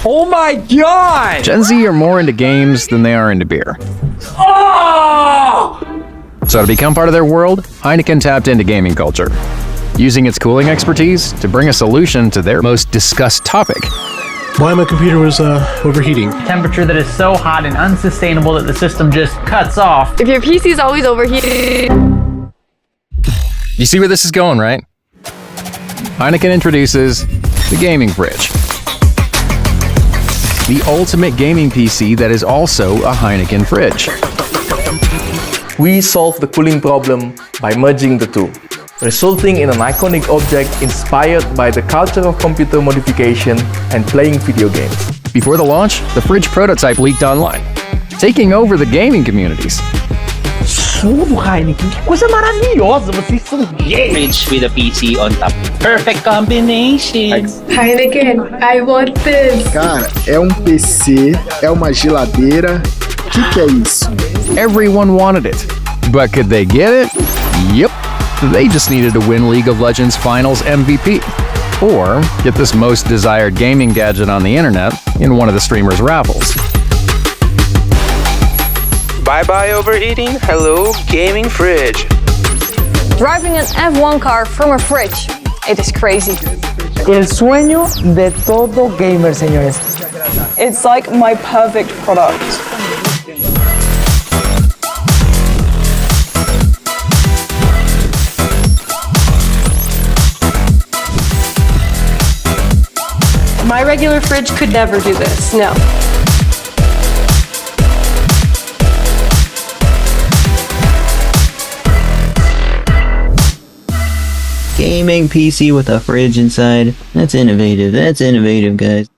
Oh my god! Gen Z are more into games than they are into beer. Oh! So to become part of their world, Heineken tapped into gaming culture, using its cooling expertise to bring a solution to their most discussed topic. Why my computer was overheating. Temperature that is so hot and unsustainable that the system just cuts off. If your PC is always overheating. You see where this is going, right? Heineken introduces the gaming fridge. The ultimate gaming PC that is also a Heineken fridge. We solve the cooling problem by merging the two, resulting in an iconic object inspired by the culture of computer modification and playing video games. Before the launch, the fridge prototype leaked online, taking over the gaming communities. Absurdo, Heineken. Que coisa maravilhosa. Vocês são gays. Fridge with a PC on top. Perfect combination. Heineken, I want this. Cara, é um PC, é uma geladeira. Que é isso? Everyone wanted it, but could they get it? Yep. They just needed to win League of Legends Finals MVP, or get this most desired gaming gadget on the internet in one of the streamers' raffles. Bye-bye overheating, hello gaming fridge. Driving an F1 car from a fridge. It is crazy. El sueño de todo gamer, señores. It's like my perfect product. My regular fridge could never do this, no. Gaming PC with a fridge inside. That's innovative, guys.